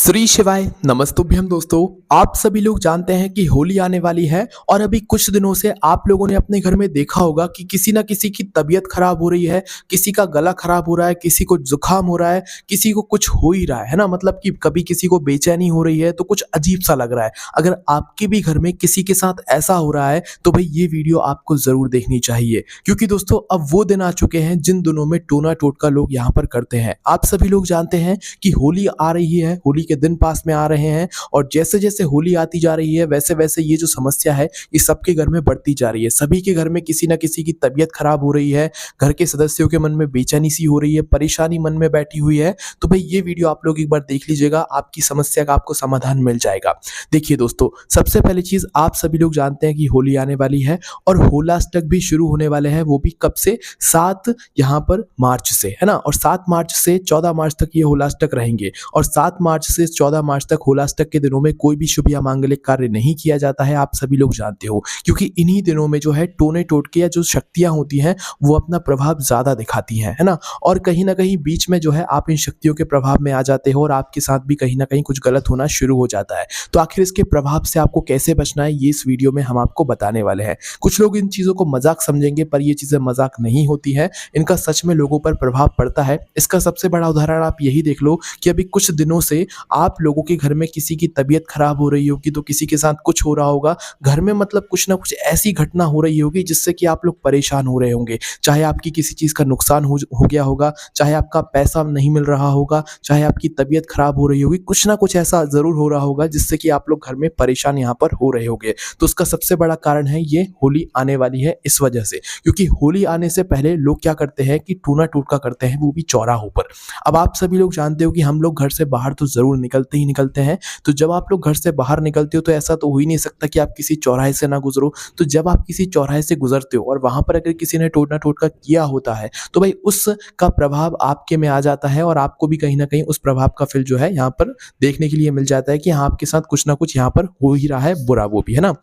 श्री शिवाय नमस्तुभ्यम दोस्तों। आप सभी लोग जानते हैं कि होली आने वाली है और अभी कुछ दिनों से आप लोगों ने अपने घर में देखा होगा कि किसी ना किसी की तबीयत खराब हो रही है, किसी का गला खराब हो रहा है, किसी को जुकाम हो रहा है, किसी को कुछ हो ही रहा है ना। मतलब कि कभी किसी को बेचैनी हो रही है तो कुछ अजीब सा लग रहा है। अगर आपके भी घर में किसी के साथ ऐसा हो रहा है तो भाई ये वीडियो आपको जरूर देखनी चाहिए, क्योंकि दोस्तों अब वो दिन आ चुके हैं जिन दिनों में टोना टोटका लोग यहाँ पर करते हैं। आप सभी लोग जानते हैं कि होली आ रही है, होली के दिन पास में आ रहे हैं और जैसे जैसे होली आती जा रही है वैसे वैसे ये जो समस्या है ये सबके घर में बढ़ती जा रही है। सभी के घर में किसी ना किसी की तबीयत खराब हो रही है, घर के सदस्यों के मन में बेचैनी सी हो रही है, परेशानी मन में बैठी हुई है। तो भाई ये वीडियो आप लोग एक बार देख लीजिएगा, आपकी समस्या का आपको समाधान मिल जाएगा। देखिए दोस्तों, सबसे पहली चीज, आप सभी लोग जानते हैं कि होली आने वाली है और होलाष्टक भी शुरू होने वाले हैं। वो भी कब से? 7 यहाँ पर मार्च से, है ना। और 7 मार्च से 14 मार्च तक ये होलाष्टक रहेंगे और 7 मार्च से 14 मार्च तक होलाष्टक के दिनों में कोई भी शुभ या मांगलिक कार्य नहीं किया जाता है। आप सभी लोग जानते हो, क्योंकि इन्हीं दिनों में जो है टोने टोटके या जो शक्तियां होती हैं वो अपना प्रभाव ज्यादा दिखाती हैं, है ना। और कहीं ना कहीं बीच में जो है आप इन शक्तियों के प्रभाव में आ जाते हो और आपके साथ भी कहीं ना कहीं कुछ गलत होना शुरू हो जाता है। तो आखिर इसके प्रभाव से आपको कैसे बचना है ये इस वीडियो में हम आपको बताने वाले हैं। कुछ लोग इन चीजों को मजाक समझेंगे, पर ये चीजें मजाक नहीं होती है, इनका सच में लोगों पर प्रभाव पड़ता है। इसका सबसे बड़ा उदाहरण आप यही देख लो कि अभी कुछ दिनों से आप लोगों के घर में किसी की तबीयत खराब हो रही होगी तो किसी के साथ कुछ हो रहा होगा घर में, मतलब कुछ ना कुछ ऐसी घटना हो रही होगी जिससे कि आप लोग परेशान हो रहे होंगे। चाहे आपकी किसी चीज का नुकसान हो गया होगा, चाहे आपका पैसा नहीं मिल रहा होगा, चाहे आपकी तबीयत खराब हो रही होगी, कुछ ना कुछ ऐसा जरूर हो रहा होगा जिससे कि आप लोग घर में परेशान यहाँ पर हो रहे होंगे। तो उसका सबसे बड़ा कारण है ये होली आने वाली है इस वजह से, क्योंकि होली आने से पहले लोग क्या करते हैं कि टूना टोटका करते हैं, वो भी चौराहों पर। अब आप सभी लोग जानते हो कि हम लोग घर से बाहर तो जरूर निकलते ही निकलते हैं। तो जब आप लोग घर से बाहर निकलते हो तो ऐसा तो हो ही नहीं सकता कि आप किसी चौराहे से ना गुजरो। तो जब आप किसी चौराहे से गुजरते हो और वहां पर अगर किसी ने टोना टोटका किया होता है तो भाई उसका प्रभाव आपके में आ जाता है और आपको भी कहीं ना कहीं उस प्रभाव का फल जो है यहाँ पर देखने के लिए मिल जाता है कि हाँ, आपके साथ कुछ ना कुछ यहाँ पर हो ही रहा है बुरा, वो भी, है ना।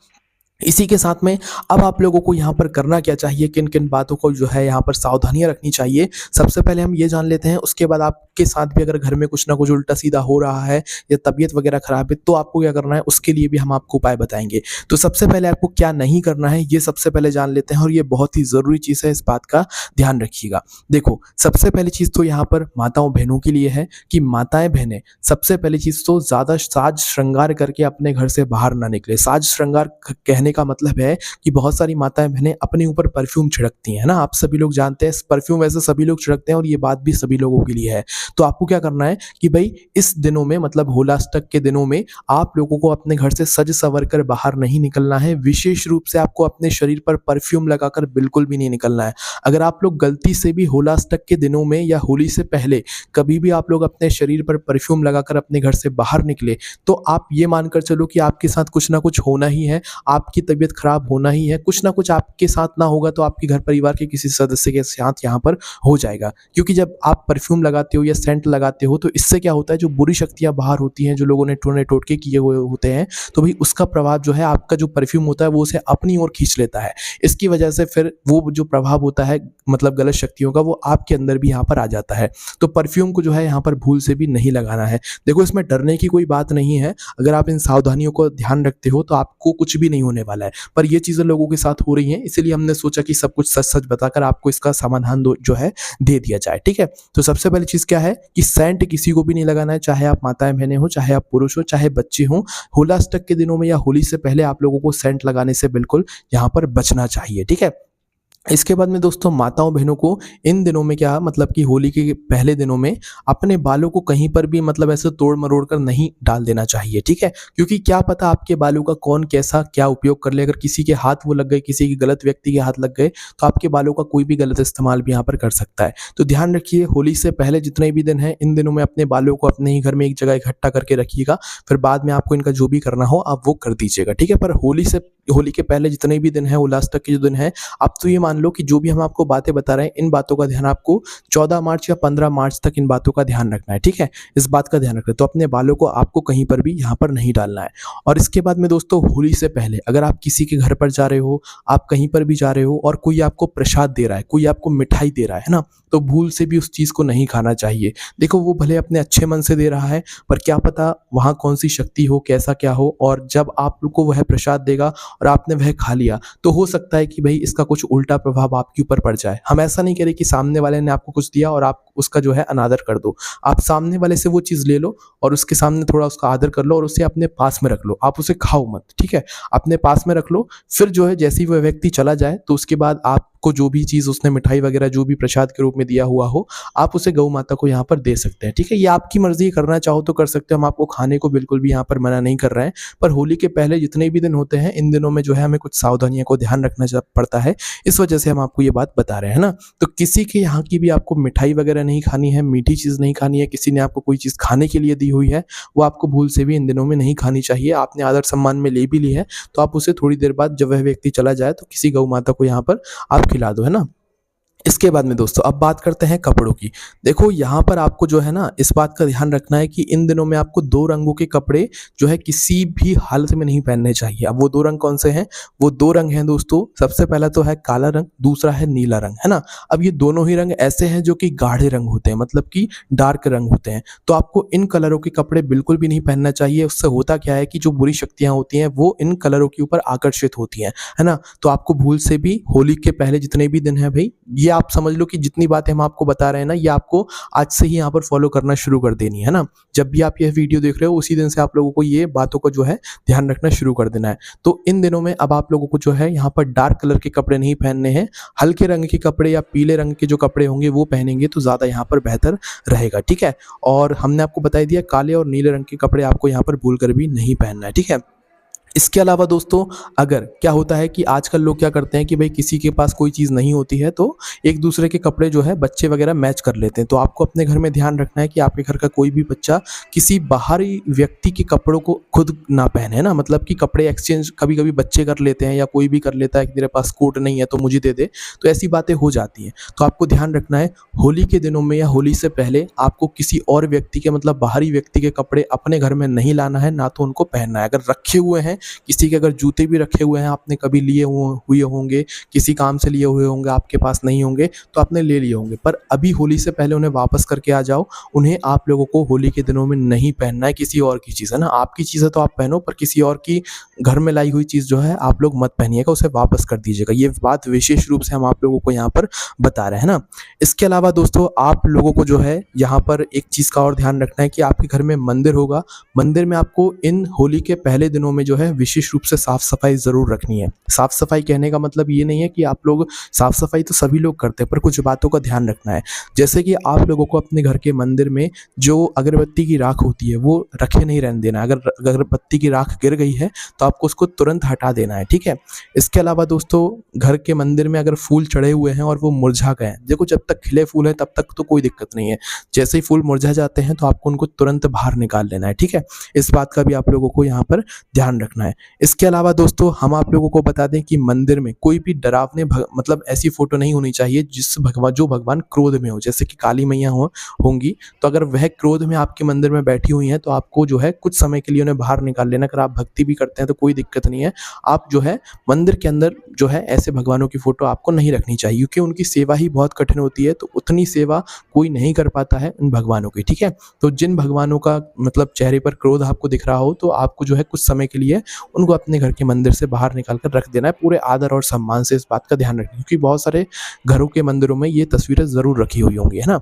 इसी के साथ में अब आप लोगों को यहाँ पर करना क्या चाहिए, किन किन बातों को जो है यहाँ पर सावधानियां रखनी चाहिए, सबसे पहले हम ये जान लेते हैं। उसके बाद आपके साथ भी अगर घर में कुछ ना कुछ उल्टा सीधा हो रहा है या तबीयत वगैरह खराब है तो आपको क्या करना है, उसके लिए भी हम आपको उपाय बताएंगे। तो सबसे पहले आपको क्या नहीं करना है ये सबसे पहले जान लेते हैं और ये बहुत ही जरूरी चीज है, इस बात का ध्यान रखिएगा। देखो, सबसे पहली चीज तो यहाँ पर माताओं बहनों के लिए है कि माताएं बहनें सबसे पहली चीज तो ज्यादा साज श्रृंगार करके अपने घर से बाहर ना निकले। साज श्रृंगार कहने का मतलब है कि बहुत सारी माताएं बहनें अपने ऊपर परफ्यूम छिड़कती हैं ना। आप सभी लोग जानते हैं परफ्यूम वैसे सभी लोग छिड़कते हैं और ये बात भी सभी लोगों के लिए है। तो आपको क्या करना है कि भाई इस दिनों में, मतलब होलाष्टक के दिनों में, आप लोगों को अपने घर से सज संवर कर बाहर नहीं निकलना है। विशेष रूप से आपको अपने शरीर पर परफ्यूम लगाकर बिल्कुल भी नहीं निकलना है। अगर आप लोग गलती से भी होलाष्टक के दिनों में या होली से पहले कभी भी आप लोग अपने शरीर पर परफ्यूम लगाकर अपने घर से बाहर निकले तो आप ये मानकर चलो कि आपके साथ कुछ ना कुछ होना ही है, आपकी तबीयत खराब होना ही है। कुछ ना कुछ आपके साथ ना होगा तो आपके घर परिवार के किसी सदस्य के साथ यहाँ पर हो जाएगा, क्योंकि जब आप परफ्यूम लगाते हो या सेंट लगाते हो तो इससे क्या होता है, जो बुरी शक्तियां बाहर होती हैं, जो लोगों ने टोने टोटके किए हुए होते हैं, तो भाई उसका प्रभाव जो है, आपका जो परफ्यूम होता है वो उसे अपनी ओर खींच लेता है। इसकी वजह से फिर वो जो प्रभाव होता है, मतलब गलत शक्तियों का, वो आपके अंदर भी यहाँ पर आ जाता है। तो परफ्यूम को जो है यहाँ पर भूल से भी नहीं लगाना है। देखो, इसमें डरने की कोई बात नहीं है। अगर आप इन सावधानियों को ध्यान रखते हो तो आपको कुछ भी नहीं होने वाला है, पर ये चीजें लोगों के साथ हो रही हैं, इसलिए हमने सोचा कि सब कुछ सच सच बताकर आपको इसका समाधान जो है दे दिया जाए। ठीक है, तो सबसे पहली चीज क्या है कि सेंट किसी को भी नहीं लगाना है, चाहे आप माताएं बहनें हो, चाहे आप पुरुष हो, चाहे बच्चे हो। होलाष्टक के दिनों में या होली से पहले आप लोगों को सेंट लगाने से बिल्कुल यहाँ पर बचना चाहिए। ठीक है, इसके बाद में दोस्तों, माताओं बहनों को इन दिनों में क्या, मतलब कि होली के पहले दिनों में अपने बालों को कहीं पर भी, मतलब ऐसे तोड़ मरोड़ कर नहीं डाल देना चाहिए। ठीक है, क्योंकि क्या पता आपके बालों का कौन कैसा क्या उपयोग कर ले। अगर किसी के हाथ वो लग गए, किसी की गलत व्यक्ति के हाथ लग गए तो आपके बालों का कोई भी गलत इस्तेमाल भी यहाँ पर कर सकता है। तो ध्यान रखिए, होली से पहले जितने भी दिन है, इन दिनों में अपने बालों को अपने ही घर में एक जगह इकट्ठा करके रखिएगा। फिर बाद में आपको इनका जो भी करना हो आप वो कर दीजिएगा। ठीक है, पर होली से होली के पहले जितने भी दिन हैं, उल्लास तक के जो दिन हैं, आप तो ये मान लो कि जो भी हम आपको बातें बता रहे हैं, इन बातों का ध्यान आपको 14 मार्च या 15 मार्च तक इन बातों का ध्यान रखना है, ठीक है? इस बात का ध्यान रखना है। तो अपने बालों को आपको कहीं पर भी यहाँ पर नहीं डालना है। और इसके बाद में दोस्तों, होली से पहले अगर आप किसी के घर पर जा रहे हो, आप कहीं पर भी जा रहे हो और कोई आपको प्रसाद दे रहा है, कोई आपको मिठाई दे रहा है ना? तो भूल से भी उस चीज़ को नहीं खाना चाहिए। देखो, वो भले अपने अच्छे मन से दे रहा है, पर क्या पता वहाँ कौन-सी शक्ति हो, कैसा क्या हो, और जब आप लोग को वह प्रसाद देगा और आपने वह खा लिया, तो हो सकता है कि भई इसका कुछ उल्टा प्रभाव आपके ऊपर पड़ जाए। हम ऐसा नहीं कह रहे कि सामने वाले ने आपको कुछ दिया और आप उसका जो है अनादर कर दो। आप सामने वाले से वो चीज़ ले लो और उसके सामने थोड़ा उसका आदर कर लो और उसे अपने पास में रख लो। आप उसे खाओ मत, ठीक है? अपने पास में रख लो, फिर जो है जैसे ही वह व्यक्ति चला जाए, तो उसके बाद आपको जो भी चीज़ उसने मिठाई वगैरह जो भी प्रसाद के रूप में दिया हुआ हो, आप उसे गौ माता को यहाँ पर दे सकते हैं, ठीक है? ये आपकी मर्ज़ी है, करना चाहो तो कर सकते हो, हम आपको खाने को बिल्कुल भी यहाँ पर मना नहीं कर रहे हैं। पर होली के पहले जितने भी दिन होते हैं, इन दिनों में जो है हमें कुछ सावधानियों को ध्यान रखना पड़ता है। इस वजह से हम आपको ये बात बता रहे हैं ना। तो किसी के यहाँ की भी आपको मिठाई वगैरह नहीं खानी है, मीठी चीज़ नहीं खानी है, किसी ने आपको कोई चीज़ खाने के लिए दी हुई है, वो आपको भूल से भी इन दिनों में नहीं खानी चाहिए। आपने आदर सम्मान में ले भी ली है, तो आप उसे थोड़ी देर बाद जब वह व्यक्ति चला जाए, तो किसी गौ माता को यहाँ पर आप खिला दो, है ना? इसके बाद में दोस्तों, अब बात करते हैं कपड़ों की। देखो, यहाँ पर आपको जो है ना, इस बात का ध्यान रखना है कि इन दिनों में आपको 2 रंगों के कपड़े जो है किसी भी हालत में नहीं पहनने चाहिए। अब वो 2 रंग कौन से हैं? वो 2 रंग हैं दोस्तों, सबसे पहला तो है काला रंग, दूसरा है नीला रंग, है ना? अब ये दोनों ही रंग ऐसे हैं जो कि गाढ़े रंग होते हैं, मतलब कि डार्क रंग होते हैं। तो आपको इन कलरों के कपड़े बिल्कुल भी नहीं पहनना चाहिए। उससे होता क्या है कि जो बुरी शक्तियाँ होती हैं, वो इन कलरों के ऊपर आकर्षित होती हैं, है ना? तो आपको भूल से भी होली के पहले जितने भी दिन हैं भई, ये आप समझ लो कि जितनी बातें हम आपको बता रहे हैं ना, ये आपको आज से ही यहाँ पर फॉलो करना शुरू कर देनी है ना। जब भी आप यह वीडियो देख रहे हो, उसी दिन से आप लोगों को ये बातों को जो है ध्यान रखना शुरू कर देना है। तो इन दिनों में अब आप लोगों को जो है यहाँ पर डार्क कलर के कपड़े नहीं पहनने हैं। हल्के रंग के कपड़े या पीले रंग के जो कपड़े होंगे वो पहनेंगे तो ज़्यादा यहाँ पर बेहतर रहेगा, ठीक है? और हमने आपको बता ही दिया, काले और नीले रंग के कपड़े आपको यहाँ पर भूल कर भी नहीं पहनना है, ठीक है? इसके अलावा दोस्तों, अगर क्या होता है कि आजकल लोग क्या करते हैं कि भाई किसी के पास कोई चीज़ नहीं होती है, तो एक दूसरे के कपड़े जो है बच्चे वगैरह मैच कर लेते हैं। तो आपको अपने घर में ध्यान रखना है कि आपके घर का कोई भी बच्चा किसी बाहरी व्यक्ति के कपड़ों को खुद ना पहने, है ना? मतलब कि कपड़े एक्सचेंज कभी-कभी बच्चे कर लेते हैं या कोई भी कर लेता है कि तेरे पास कोट नहीं है तो मुझे दे दे, तो ऐसी बातें हो जाती हैं। तो आपको ध्यान रखना है, होली के दिनों में या होली से पहले आपको किसी और व्यक्ति के, मतलब बाहरी व्यक्ति के कपड़े अपने घर में नहीं लाना है, ना तो उनको पहनना है। अगर रखे हुए हैं, किसी के अगर जूते भी रखे हुए हैं, आपने कभी लिए हुए होंगे, किसी काम से लिए हुए होंगे, आपके पास नहीं होंगे, तो आपने ले लिए होंगे, पर अभी होली से पहले उन्हें वापस करके आ जाओ। उन्हें आप लोगों को होली के दिनों में नहीं पहनना है, किसी और की चीज़, है ना? आपकी चीज़ है तो आप पहनो, पर किसी और की घर में लाई हुई चीज़ जो है आप लोग मत पहनिएगा, उसे वापस कर दीजिएगा। ये बात विशेष रूप से हम आप लोगों को यहाँ पर बता रहे हैं ना। इसके अलावा दोस्तों, आप लोगों को जो है यहाँ पर एक चीज़ का और ध्यान रखना है कि आपके घर में मंदिर होगा, मंदिर में आपको इन होली के पहले दिनों में जो है विशेष रूप से साफ सफाई ज़रूर रखनी है। साफ सफाई कहने का मतलब ये नहीं है कि आप लोग, साफ सफाई तो सभी लोग करते हैं, पर कुछ बातों का ध्यान रखना है। जैसे कि आप लोगों को अपने घर के मंदिर में जो अगरबत्ती की राख होती है वो रखे नहीं रहने देना। अगर अगरबत्ती की राख गिर गई है तो आपको उसको तुरंत हटा देना है, ठीक है? इसके अलावा दोस्तों, घर के मंदिर में अगर फूल चढ़े हुए हैं और वो मुरझा गए हैं, देखो जब तक खिले फूल है तब तक तो कोई दिक्कत नहीं है। जैसे ही फूल मुरझा जाते हैं तो आपको उनको तुरंत बाहर निकाल लेना है, ठीक है? इस बात का भी आप लोगों को यहाँ पर ध्यान रखना है। इसके अलावा दोस्तों, हम आप लोगों को बता दें कि मंदिर में कोई भी डरावने मतलब ऐसी फोटो नहीं होनी चाहिए जो भगवान क्रोध में हो, जैसे कि काली मैया होंगी, तो अगर वह क्रोध में आपके मंदिर में बैठी हुई हैं तो आपको जो है कुछ समय के लिए उन्हें बाहर निकाल लेना। अगर आप भक्ति भी करते हैं तो कोई दिक्कत नहीं है, आप जो है मंदिर के अंदर जो है ऐसे भगवानों की फोटो आपको नहीं रखनी चाहिए, क्योंकि उनकी सेवा ही बहुत कठिन होती है, तो उतनी सेवा कोई नहीं कर पाता है उन भगवानों की, ठीक है? तो जिन भगवानों का मतलब चेहरे पर क्रोध आपको दिख रहा हो, तो आपको जो है कुछ समय के लिए उनको अपने घर के मंदिर से बाहर निकाल कर रख देना है, पूरे आदर और सम्मान से। इस बात का ध्यान रखें, क्योंकि बहुत सारे घरों के मंदिरों में ये तस्वीरें ज़रूर रखी हुई होंगी, है ना?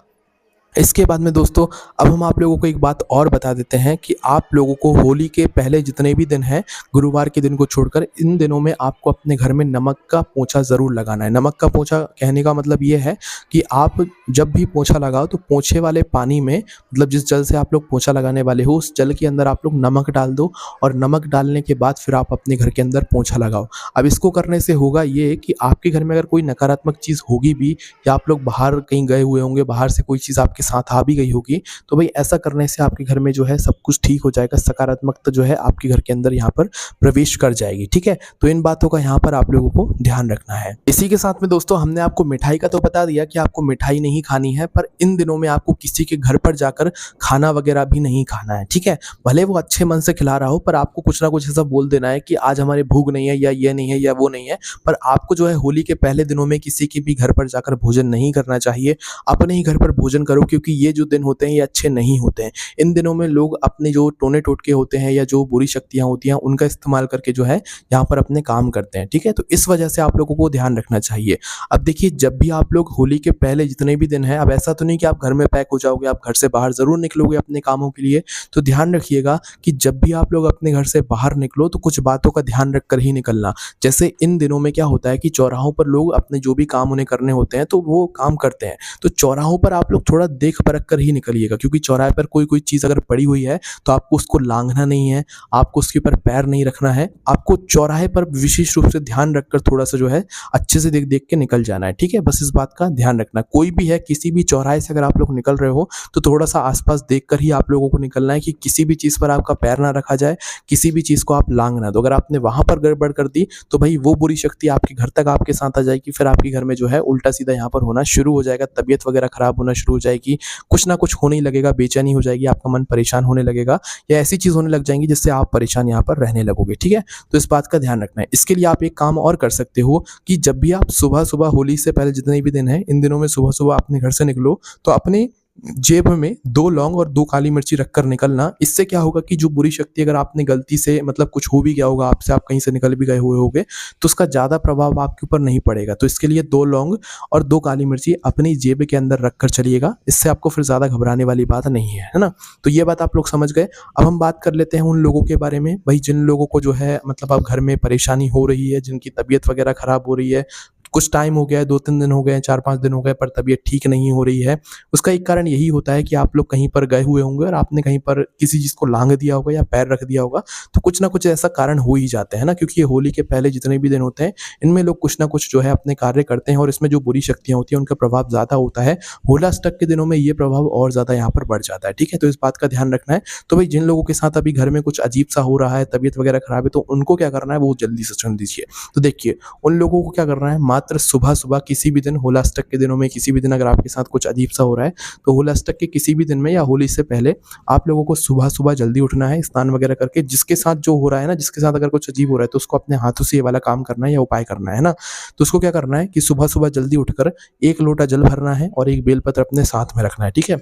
इसके बाद में दोस्तों, अब हम आप लोगों को एक बात और बता देते हैं कि आप लोगों को होली के पहले जितने भी दिन हैं, गुरुवार के दिन को छोड़कर, इन दिनों में आपको अपने घर में नमक का पोंछा ज़रूर लगाना है। नमक का पोंछा कहने का मतलब ये है कि आप जब भी पोंछा लगाओ तो पोंछे वाले पानी में, मतलब जिस जल से आप लोग पोंछा लगाने वाले हो, उस जल के अंदर आप लोग नमक डाल दो, और नमक डालने के बाद फिर आप अपने घर के अंदर पोंछा लगाओ। अब इसको करने से होगा ये कि आपके घर में अगर कोई नकारात्मक चीज़ होगी भी, या आप लोग बाहर कहीं गए हुए होंगे, बाहर से कोई चीज़ आपके आपके साथ आ भी गई होगी, तो भाई ऐसा करने से आपके घर में जो है सब कुछ ठीक हो जाएगा, सकारात्मकता जो है आपके घर के अंदर यहाँ पर प्रवेश कर जाएगी, ठीक है। तो इन बातों का यहाँ पर आप लोगों को ध्यान रखना है। इसी के साथ में दोस्तों हमने आपको मिठाई का तो बता दिया कि आपको मिठाई नहीं खानी है, पर इन दिनों में आपको किसी के घर पर जाकर खाना वगैरह भी नहीं खाना है, ठीक है। भले वो अच्छे मन से खिला रहा हो, पर आपको कुछ ना कुछ ऐसा बोल देना है कि आज हमारे भूख नहीं है, या ये नहीं है, या वो नहीं है। पर आपको जो है होली के पहले दिनों में किसी के भी घर पर जाकर भोजन नहीं करना चाहिए। अपने ही घर पर भोजन करो, क्योंकि ये जो दिन होते हैं ये अच्छे नहीं होते हैं। इन दिनों में लोग अपने जो टोने टोटके होते हैं या जो बुरी शक्तियां होती हैं उनका इस्तेमाल करके जो है यहाँ पर अपने काम करते हैं, ठीक है। तो इस वजह से आप लोगों को ध्यान रखना चाहिए। अब देखिए, जब भी आप लोग होली के पहले जितने भी दिन हैं, अब ऐसा तो नहीं कि आप घर में पैक हो जाओगे, आप घर से बाहर ज़रूर निकलोगे अपने कामों के लिए। तो ध्यान रखिएगा कि जब भी आप लोग अपने घर से बाहर निकलो तो कुछ बातों का ध्यान रख कर ही निकलना। जैसे इन दिनों में क्या होता है कि चौराहों पर लोग अपने जो भी काम उन्हें करने होते हैं तो वो काम करते हैं। तो चौराहों पर आप लोग थोड़ा देख परख कर ही निकलिएगा, क्योंकि चौराहे पर कोई चीज़ अगर पड़ी हुई है तो आपको उसको लांघना नहीं है, आपको उसके ऊपर पैर नहीं रखना है। आपको चौराहे पर विशेष रूप से ध्यान रखकर थोड़ा सा जो है अच्छे से देख देख के निकल जाना है, ठीक है। बस इस बात का ध्यान रखना। कोई भी है, किसी भी चौराहे से अगर आप लोग निकल रहे हो तो थोड़ा सा आसपास देखकर ही आप लोगों को निकलना है, कि किसी भी चीज़ पर आपका पैर ना रखा जाए, किसी भी चीज़ को आप लांघ ना दो। अगर आपने वहाँ पर गड़बड़ कर दी तो भाई वो बुरी शक्ति आपके घर तक आपके साथ आ जाएगी, फिर आपके घर में जो है उल्टा सीधा यहाँ पर होना शुरू हो जाएगा, तबीयत वगैरह खराब होना शुरू हो जाएगी, कुछ ना कुछ होने ही लगेगा, बेचैनी हो जाएगी, आपका मन परेशान होने लगेगा, या ऐसी चीज़ होने लग जाएंगी जिससे आप परेशान यहाँ पर रहने लगोगे, ठीक है। तो इस बात का ध्यान रखना है। इसके लिए आप एक काम और कर सकते हो कि जब भी आप सुबह सुबह होली से पहले जितने भी दिन हैं, इन दिनों में सुबह सुबह अपने घर से निकलो तो अपने जेब में 2 लौंग और 2 काली मिर्ची रखकर निकलना। इससे क्या होगा कि जो बुरी शक्ति, अगर आपने गलती से मतलब कुछ हो भी गया होगा आपसे, आप कहीं से निकल भी गए हुए होगे, तो उसका ज़्यादा प्रभाव आपके ऊपर नहीं पड़ेगा। तो इसके लिए 2 लौंग और 2 काली मिर्ची अपनी जेब के अंदर रखकर चलिएगा। इससे आपको फिर ज़्यादा घबराने वाली बात नहीं है ना। तो ये बात आप लोग समझ गए। अब हम बात कर लेते हैं उन लोगों के बारे में, भाई जिन लोगों को जो है मतलब अब घर में परेशानी हो रही है, जिनकी तबीयत वगैरह खराब हो रही है, कुछ टाइम हो गया है, 2-3 दिन हो गए हैं, 4-5 दिन हो गए, पर तबीयत ठीक नहीं हो रही है। उसका एक कारण यही होता है कि आप लोग कहीं पर गए हुए होंगे और आपने कहीं पर किसी चीज़ को लांघ दिया होगा या पैर रख दिया होगा। तो कुछ ना कुछ ऐसा कारण हो ही जाते हैं ना, क्योंकि ये होली के पहले जितने भी दिन होते हैं इनमें लोग कुछ ना कुछ जो है अपने कार्य करते हैं, और इसमें जो बुरी शक्तियाँ होती हैं उनका प्रभाव ज़्यादा होता है। होलाष्टक के दिनों में ये प्रभाव और ज़्यादा यहाँ पर बढ़ जाता है, ठीक है। तो इस बात का ध्यान रखना है। तो भाई जिन लोगों के साथ अभी घर में कुछ अजीब सा हो रहा है, तबीयत वगैरह खराब है, तो उनको क्या करना है वो जल्दी से सुन दीजिए। तो देखिए, उन लोगों को क्या करना है, मात्र सुबह सुबह किसी भी दिन, होलाष्टक के दिनों में किसी भी दिन अगर आपके साथ कुछ अजीब सा हो रहा है, तो होलाष्टक के किसी भी दिन में या होली से पहले आप लोगों को सुबह सुबह जल्दी उठना है, स्नान वगैरह करके। जिसके साथ जो हो रहा है ना, जिसके साथ अगर कुछ अजीब हो रहा है, तो उसको अपने हाथों से ये वाला काम करना है या उपाय करना है ना। तो उसको क्या करना है कि सुबह सुबह जल्दी उठकर 1 लोटा जल भरना है और 1 बेलपत्र अपने साथ में रखना है, ठीक है।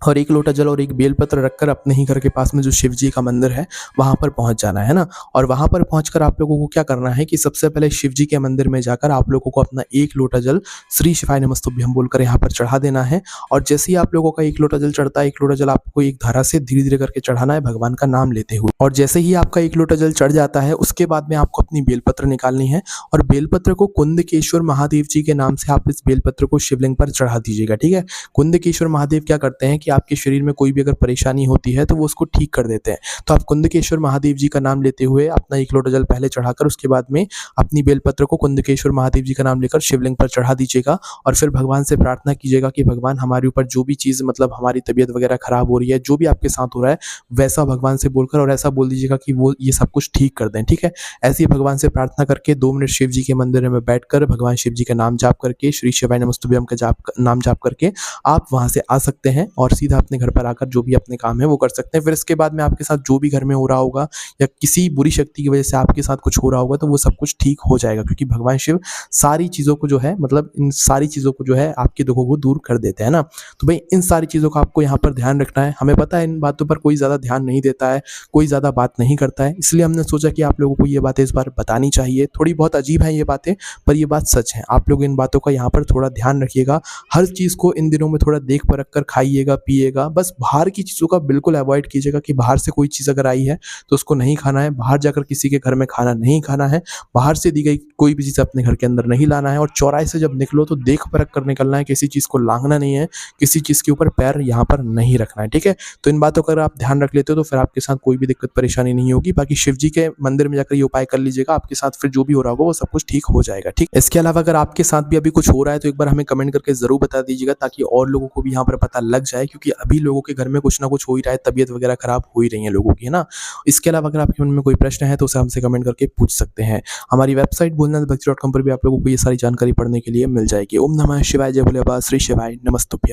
और 1 लोटा जल और 1 बेलपत्र रखकर अपने ही घर के पास में जो शिव जी का मंदिर है वहाँ पर पहुँच जाना है ना। और वहाँ पर पहुँचकर आप लोगों को क्या करना है कि सबसे पहले शिव जी के मंदिर में जाकर आप लोगों को अपना 1 लोटा जल श्री शिवाय नमस्तुभ्यं बोलकर यहाँ पर चढ़ा देना है। और जैसे ही आप लोगों का 1 लोटा जल चढ़ता है, 1 लोटा जल आपको एक धारा से धीरे धीरे करके चढ़ाना है भगवान का नाम लेते हुए। और जैसे ही आपका 1 लोटा जल चढ़ जाता है, उसके बाद में आपको अपनी बेलपत्र निकालनी है, और बेलपत्र को कुंदकेश्वर महादेव जी के नाम से आप इस बेलपत्र को शिवलिंग पर चढ़ा दीजिएगा, ठीक है। कुंदकेश्वर महादेव क्या करते हैं कि आपके शरीर में कोई भी अगर परेशानी होती है तो वो उसको ठीक कर देते हैं। तो आप कुंदकेश्वर महादेव जी का नाम लेते हुए अपना 1 लोटा जल पहले चढ़ाकर उसके बाद में अपनी बेलपत्र को कुंदकेश्वर महादेव जी का नाम लेकर शिवलिंग पर चढ़ा दीजिएगा। और फिर भगवान से प्रार्थना कीजिएगा कि भगवान हमारे ऊपर जो भी चीज़ मतलब हमारी तबीयत वगैरह खराब हो रही है, जो भी आपके साथ हो रहा है, वैसा भगवान से बोलकर और ऐसा बोल दीजिएगा कि वो ये सब कुछ ठीक कर दें, ठीक है। ऐसे ही भगवान से प्रार्थना करके 2 मिनट शिव जी के मंदिर में बैठकर भगवान शिव जी का नाम जाप करके, श्री शिवाय नमस्तुभ्यं का नाम जाप करके आप वहाँ से आ सकते हैं और सीधा अपने घर पर आकर जो भी अपने काम है वो कर सकते हैं। फिर इसके बाद में आपके साथ जो भी घर में हो रहा होगा या किसी बुरी शक्ति की वजह से आपके साथ कुछ हो रहा होगा, तो वो सब कुछ ठीक हो जाएगा, क्योंकि भगवान शिव सारी चीज़ों को जो है मतलब इन सारी चीज़ों को जो है आपके दुखों को दूर कर देते हैं ना। तो भाई इन सारी चीज़ों का आपको यहाँ पर ध्यान रखना है। हमें पता है इन बातों पर कोई ज़्यादा ध्यान नहीं देता है, कोई ज़्यादा बात नहीं करता है, इसलिए हमने सोचा कि आप लोगों को ये बातें इस बार बतानी चाहिए। थोड़ी बहुत अजीब है ये बातें, पर ये बात सच है। आप लोग इन बातों का यहाँ पर थोड़ा ध्यान रखिएगा। हर चीज़ को इन दिनों में थोड़ा देख परख कर खाइएगा, पिएगा। बस बाहर की चीज़ों का बिल्कुल अवॉइड कीजिएगा कि बाहर से कोई चीज़ अगर आई है तो उसको नहीं खाना है, बाहर जाकर किसी के घर में खाना नहीं खाना है, बाहर से दी गई कोई भी चीज़ अपने घर के अंदर नहीं लाना है और चौराहे से जब निकलो तो देख परख कर निकलना है, किसी चीज़ को लांघना नहीं है, किसी चीज़ के ऊपर पैर यहाँ पर नहीं रखना है, ठीक है? तो इन बातों का अगर आप ध्यान रख लेते हो तो फिर आपके साथ कोई भी दिक्कत परेशानी नहीं होगी। बाकी शिव जी के मंदिर में जाकर ये उपाय कर लीजिएगा, आपके साथ फिर जो भी हो रहा होगा वो सब कुछ ठीक हो जाएगा, ठीक? इसके अलावा अगर आपके साथ भी अभी कुछ हो रहा है तो एक बार हमें कमेंट करके ज़रूर बता दीजिएगा ताकि और लोगों को भी यहाँ पर पता लग जाए, क्योंकि अभी लोगों के घर में कुछ ना कुछ हो ही रहा है, तबीयत वगैरह खराब हो ही रही है लोगों की, है ना? इसके अलावा अगर आपके मन में कोई प्रश्न है तो उसे हमसे कमेंट करके पूछ सकते हैं। हमारी वेबसाइट भोलेनाथभक्ति.com पर भी आप लोगों को ये सारी जानकारी पढ़ने के लिए मिल जाएगी। ओम नमः शिवाय, जय भोले बाबा, श्री शिवाय, नमस्तुभ्यं।